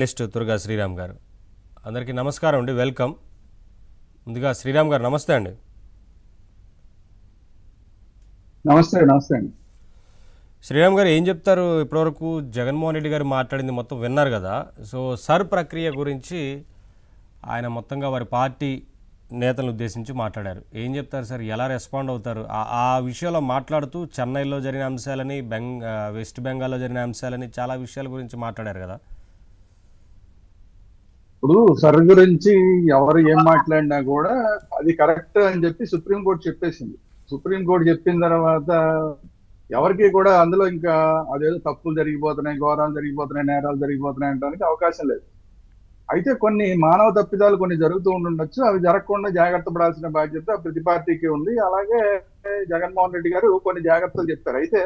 Journalist Turaga Sriram గారు. అందరికీ నమస్కారం అండి, వెల్కమ్. ముందుగా శ్రీరామ్ గారు నమస్తే అండి. నమస్తే నమస్తే అండి. శ్రీరామ్ గారు ఏం చెప్తారు? ఇప్పటివరకు జగన్మోహన్ రెడ్డి గారు మాట్లాడింది మొత్తం విన్నారు కదా. సో సర్ ప్రక్రియ గురించి ఆయన మొత్తంగా వారి పార్టీ నేతలను ఉద్దేశించి మాట్లాడారు. ఏం చెప్తారు సార్? ఎలా రెస్పాండ్ అవుతారు? ఆ విషయంలో మాట్లాడుతూ చెన్నైలో జరిగిన అంశాలని, వెస్ట్ బెంగాల్లో జరిగిన అంశాలని, చాలా విషయాల గురించి మాట్లాడారు కదా. ఇప్పుడు సర్ గురించి ఎవరు ఏం మాట్లాడినా కూడా అది కరెక్ట్ అని చెప్పి సుప్రీంకోర్టు చెప్పేసింది. సుప్రీంకోర్టు చెప్పిన తర్వాత ఎవరికి కూడా అందులో ఇంకా అదేదో తప్పులు జరిగిపోతున్నాయి, ఘోరాలు జరిగిపోతున్నాయి, నేరాలు జరిగిపోతున్నాయి అనడానికి అవకాశం లేదు. అయితే కొన్ని మానవ తప్పిదాలు కొన్ని జరుగుతూ ఉండొచ్చు. అవి జరగకుండా జాగ్రత్త పడాల్సిన బాధ్యత ప్రతి పార్టీకి ఉంది. అలాగే జగన్మోహన్ రెడ్డి గారు కొన్ని జాగ్రత్తలు చెప్పారు. అయితే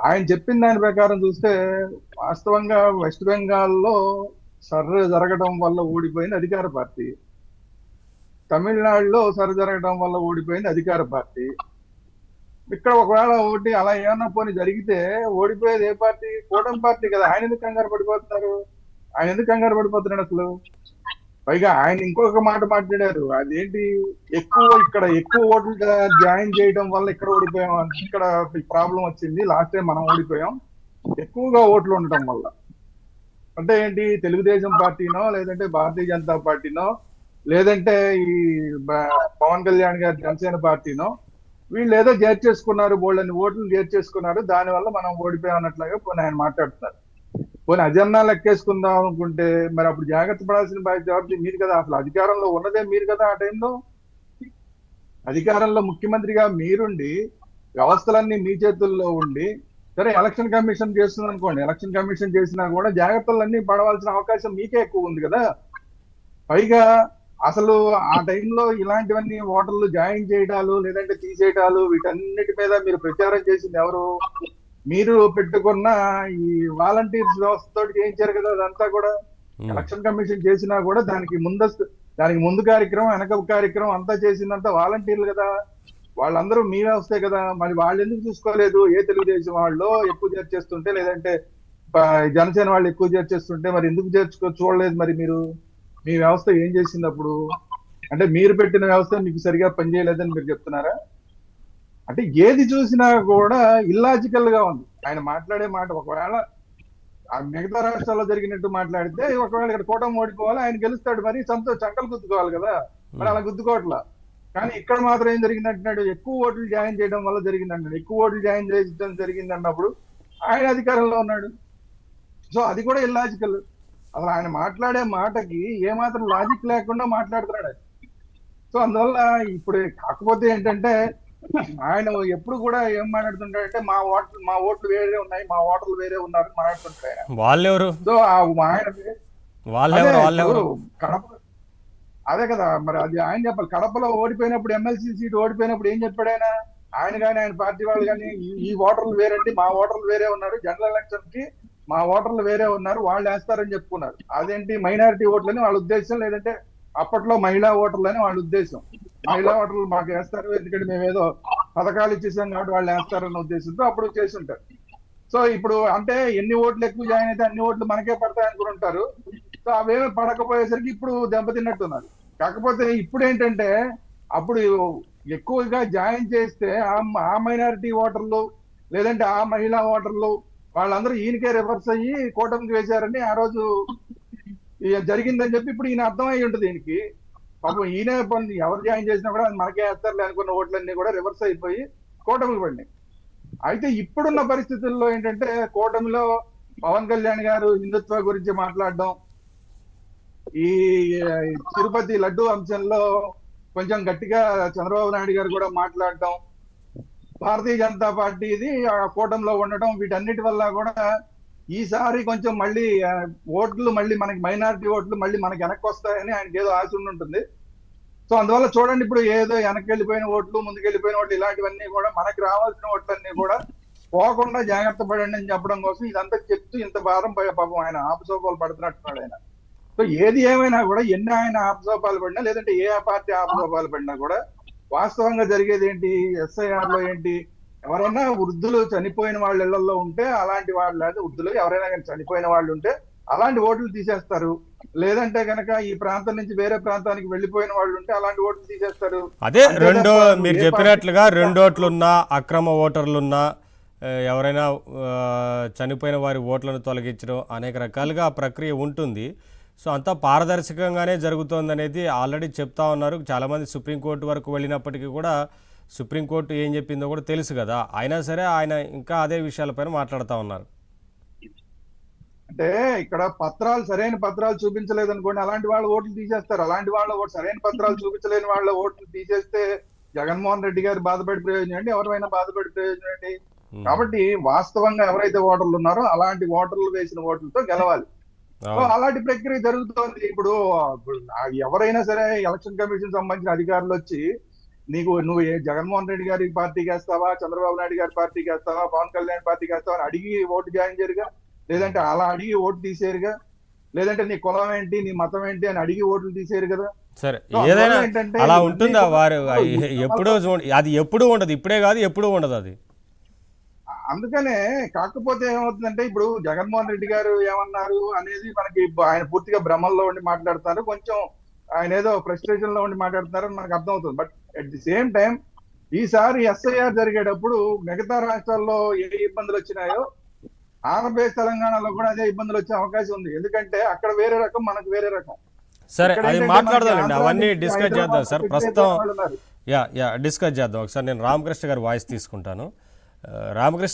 ఆయన చెప్పిన దాని ప్రకారం చూస్తే వాస్తవంగా వెస్ట్ బెంగాల్లో సర్వే జరగడం వల్ల ఓడిపోయింది అధికార పార్టీ. తమిళనాడులో సర్వే జరగడం వల్ల ఓడిపోయింది అధికార పార్టీ. ఇక్కడ ఒకవేళ ఒకటి అలా ఏమన్నా పోనీ జరిగితే ఓడిపోయేది ఏ పార్టీ? కూటమి పార్టీ కదా. ఆయన ఎందుకు కంగారు పడిపోతున్నారు? ఆయన ఎందుకు కంగారు పడిపోతున్నాడు అసలు? పైగా ఆయన ఇంకొక మాట మాట్లాడారు. అదేంటి, ఎక్కువ ఓట్లు జాయిన్ చేయడం వల్ల ఇక్కడ ఓడిపోయాం, ఇక్కడ ప్రాబ్లం వచ్చింది. లాస్ట్ టైం మనం ఓడిపోయాం ఎక్కువగా ఓట్లు ఉండటం వల్ల. అంటే ఏంటి, తెలుగుదేశం పార్టీనో లేదంటే భారతీయ జనతా పార్టీనో లేదంటే ఈ పవన్ కళ్యాణ్ గారి జనసేన పార్టీనో వీళ్ళు ఏదో చేర్చేసుకున్నారు, బోళ్ళని ఓట్లు చేర్చేసుకున్నారు, దానివల్ల మనం ఓడిపోయాం అన్నట్లుగా పోనీ ఆయన మాట్లాడుతున్నారు. పోనీ అజన్నా లెక్కేసుకుందాం అనుకుంటే మరి అప్పుడు జాగ్రత్త పడాల్సిన బాధ్యత మీరు కదా. అసలు అధికారంలో ఉన్నదే మీరు కదా. ఆ టైంలో అధికారంలో ముఖ్యమంత్రిగా మీరుండి వ్యవస్థలన్నీ మీ చేతుల్లో ఉండి, సరే ఎలక్షన్ కమిషన్ చేస్తుంది అనుకోండి, ఎలక్షన్ కమిషన్ చేసినా కూడా జాగ్రత్తలన్నీ పడవలసిన అవకాశం మీకే ఎక్కువ ఉంది కదా. పైగా అసలు ఆ టైంలో ఇలాంటివన్నీ ఓటర్లు జాయిన్ చేయడాలు లేదంటే తీసేయడాలు వీటన్నిటి మీద మీరు ప్రచారం చేసింది ఎవరు? మీరు పెట్టుకున్న ఈ వాలంటీర్స్ వ్యవస్థతో చేయించారు కదా. అదంతా కూడా ఎలక్షన్ కమిషన్ చేసినా కూడా దానికి ముందు కార్యక్రమం, వెనక కార్యక్రమం అంతా చేసిందంతా వాలంటీర్లు కదా. వాళ్ళందరూ మీ వ్యవస్థే కదా. మరి వాళ్ళు ఎందుకు చూసుకోలేదు? ఏ తెలుగుదేశం వాళ్ళు ఎక్కువ చేర్చేస్తుంటే లేదంటే జనసేన వాళ్ళు ఎక్కువ చేర్చేస్తుంటే మరి ఎందుకు చూడలేదు? మరి మీరు మీ వ్యవస్థ ఏం చేసింది అప్పుడు? అంటే మీరు పెట్టిన వ్యవస్థ మీకు సరిగా పనిచేయలేదని మీరు చెప్తున్నారా? అంటే ఏది చూసినా కూడా ఇల్లాజికల్ గా ఉంది ఆయన మాట్లాడే మాట. ఒకవేళ ఆ మిగతా రాష్ట్రాల్లో జరిగినట్టు మాట్లాడితే ఒకవేళ ఇక్కడ కూటమి ఓడిపోవాలి, ఆయన గెలుస్తాడు, మరి చంకలు గుద్దుకోవాలి కదా. మరి అలా గుద్దుకోవట్లా. కానీ ఇక్కడ మాత్రం ఏం జరిగిందంటున్నాడు, ఎక్కువ ఓట్లు జాయిన్ చేయడం వల్ల జరిగిందంటాడు. ఎక్కువ ఓట్లు జాయిన్ చేయడం జరిగింది అన్నప్పుడు ఆయన అధికారంలో ఉన్నాడు. సో అది కూడా ఇల్లాజికల్. అసలు ఆయన మాట్లాడే మాటకి ఏమాత్రం లాజిక్ లేకుండా మాట్లాడుతున్నాడు. సో అందువల్ల ఇప్పుడు కాకపోతే ఏంటంటే ఆయన ఎప్పుడు కూడా ఏం మాట్లాడుతుంటాడంటే మా ఓట్లు వేరే ఉన్నాయి, మా ఓటర్లు వేరే ఉన్నారు మాట్లాడుతుంటాడు ఆయన. వాళ్ళెవరు? సో ఆయన కడప అదే కదా. మరి అది ఆయన చెప్పాలి. కడపలో ఓడిపోయినప్పుడు, ఎమ్మెల్సీ సీట్ ఓడిపోయినప్పుడు ఏం చెప్పాడు ఆయన? ఆయన కానీ ఆయన పార్టీ వాళ్ళు కానీ ఈ ఓటర్లు వేరండి, మా ఓటర్లు వేరే ఉన్నారు, జనరల్ ఎలక్షన్ కి మా ఓటర్లు వేరే ఉన్నారు, వాళ్ళు వేస్తారని చెప్పుకున్నారు. అదేంటి, మైనారిటీ ఓట్లని వాళ్ళ ఉద్దేశం, లేదంటే అప్పట్లో మహిళా ఓటర్లని వాళ్ళ ఉద్దేశం. మహిళా ఓటర్లు మాకు వేస్తారు ఎందుకంటే మేమేదో పథకాలు ఇచ్చేసాం కాబట్టి వాళ్ళు వేస్తారన్న ఉద్దేశంతో అప్పుడు చేసి ఉంటారు. సో ఇప్పుడు అంటే ఎన్ని ఓట్లు ఎక్కువ జాయిన్ అయితే అన్ని ఓట్లు మనకే పడతాయి అనుకుని ఉంటారు. సో అవేమీ పడకపోయేసరికి ఇప్పుడు దెబ్బతిన్నట్టున్నారు. కాకపోతే ఇప్పుడు ఏంటంటే అప్పుడు ఎక్కువగా జాయిన్ చేస్తే ఆ మైనారిటీ ఓటర్లు లేదంటే ఆ మహిళా ఓటర్లు వాళ్ళందరూ ఈయనకే రివర్స్ అయ్యి కూటమికి వేశారని ఆ రోజు జరిగిందని చెప్పి ఇప్పుడు ఈయన అర్థమై ఉంటుంది ఈయనకి. పాపం ఈయన పని ఎవరు జాయిన్ చేసినా కూడా మనకే వేస్తారు అనుకున్న ఓట్లన్నీ కూడా రివర్స్ అయిపోయి కూటమికి పడినాయి. అయితే ఇప్పుడున్న పరిస్థితుల్లో ఏంటంటే కూటమిలో పవన్ కళ్యాణ్ గారు హిందుత్వ గురించి మాట్లాడడం, ఈ తిరుపతి లడ్డు అంశంలో కొంచెం గట్టిగా చంద్రబాబు నాయుడు గారు కూడా మాట్లాడడం, భారతీయ జనతా పార్టీది కూటమిలో ఉండటం, వీటన్నిటి వల్ల కూడా ఈసారి కొంచెం మళ్ళీ ఓట్లు మళ్ళీ మనకి మైనారిటీ ఓట్లు మళ్ళీ మనకి వెనక్కి వస్తాయని ఆయనకి ఏదో ఆశ ఉంటుంది. సో అందువల్ల చూడండి, ఇప్పుడు ఏదో వెనక్కి వెళ్ళిపోయిన ఓట్లు, ముందుకు వెళ్ళిపోయిన ఓట్లు, ఇలాంటివన్నీ కూడా మనకి రావాల్సిన ఓట్లన్నీ కూడా పోకుండా జాగ్రత్త పడండి అని చెప్పడం కోసం ఇదంతా చెప్తూ ఇంత భారం పాపం ఆయన ఆపసోపాలు పడుతున్నట్టున్నాడు ఆయన. సో ఏది ఏమైనా కూడా ఎన్ని ఆయన ఆపసోపాలు పడినా లేదంటే ఏ పార్టీ ఆపసోపాలు పడినా కూడా వాస్తవంగా జరిగేది ఏంటి, ఎస్ఐఆర్ లో ఏంటి, ఎవరైనా వృద్ధులు చనిపోయిన వాళ్ళ ఇళ్లలో ఉంటే అలాంటి వాళ్ళు, లేదా వృద్ధులు ఎవరైనా కానీ చనిపోయిన వాళ్ళు ఉంటే అలాంటి ఓట్లు తీసేస్తారు. లేదంటే కనుక ఈ ప్రాంతం నుంచి వేరే ప్రాంతానికి వెళ్ళిపోయిన వాళ్ళు ఉంటే అలాంటి ఓట్లు తీసేస్తారు. అదే అంతే రెండో తప్ప మీరు ఏ చెప్పినట్లుగా పార్టీ రెండోట్లున్నా అక్రమ ఓటర్లున్నా ఎవరైనా చనిపోయిన వారి ఓట్లను తొలగించడం అనేక రకాలుగా ఆ ప్రక్రియ ఉంటుంది. సో అంతా పారదర్శకంగానే జరుగుతోందనేది ఆల్రెడీ చెప్తా ఉన్నారు. చాలామంది సుప్రీంకోర్టు వరకు వెళ్ళినప్పటికీ కూడా సుప్రీంకోర్టు ఏం చెప్పిందో కూడా తెలుసు కదా. అయినా సరే ఆయన ఇంకా అదే విషయాలపైన మాట్లాడుతూ ఉన్నారు. అంటే ఇక్కడ పత్రాలు సరైన పత్రాలు చూపించలేదు అనుకోండి, అలాంటి వాళ్ళ ఓట్లు తీసేస్తారు. అలాంటి వాళ్ళ ఓట్లు సరైన పత్రాలు చూపించలేని వాళ్ళ ఓట్లు తీసేస్తే జగన్మోహన్ రెడ్డి గారు బాధపడి ప్రయోజనం ఏంటి, ఎవరైనా బాధపడి ప్రయోజనం ఏంటి? కాబట్టి వాస్తవంగా ఎవరైతే ఓటర్లు ఉన్నారో అలాంటి ఓటర్లు వేసిన ఓట్లతో గెలవాలి. సో అలాంటి ప్రక్రియ జరుగుతోంది. ఇప్పుడు ఎవరైనా సరే ఎలక్షన్ కమిషన్ సంబంధించిన అధికారులు వచ్చి నువ్వు జగన్మోహన్ రెడ్డి గారి పార్టీకి వేస్తావా, చంద్రబాబు నాయుడు గారి పార్టీకి వేస్తావా, పవన్ కళ్యాణ్ పార్టీకి వేస్తావా అని అడిగి ఓటు జాయిన్ చేయరుగా. లేదంటే అలా అడిగి ఓటు తీసేరుగా. లేదంటే నీ కులం ఏంటి, నీ మతం ఏంటి అని అడిగి ఓట్లు తీసేరు కదా. సరే, ఏదైనా అలా ఉంటుందా వారు ఎప్పుడూ అది ఎప్పుడూ ఉండదు, ఇప్పుడే కాదు ఎప్పుడూ ఉండదు అది. అందుకనే కాకపోతే ఏమవుతుందంటే ఇప్పుడు జగన్మోహన్ రెడ్డి గారు ఏమన్నారు అనేది మనకి ఆయన పూర్తిగా భ్రమల్లో ఉండి మాట్లాడుతున్నారు. కొంచెం ఆయన ఏదో ఫ్రస్ట్రేషన్ లో ఉండి మాట్లాడుతున్నారని మనకు అర్థమవుతుంది. But at the same time ఈసారి ఎస్ఐఆర్ జరిగేటప్పుడు మిగతా రాష్ట్రాల్లో ఏ ఇబ్బందులు వచ్చినాయో ఆంధ్రప్రదేశ్ తెలంగాణలో కూడా అదే ఇబ్బందులు వచ్చే అవకాశం ఉంది. ఎందుకంటే అక్కడ వేరే రకం, మనకు వేరే రకం. సరే, అది మాట్లాడదామండి, అవన్నీ డిస్కస్ చేద్దాం సార్. ప్రస్తుతం డిస్కస్ చేద్దాం. ఒకసారి నేను రామకృష్ణ గారి వాయిస్ తీసుకుంటాను. రామకృష్ణ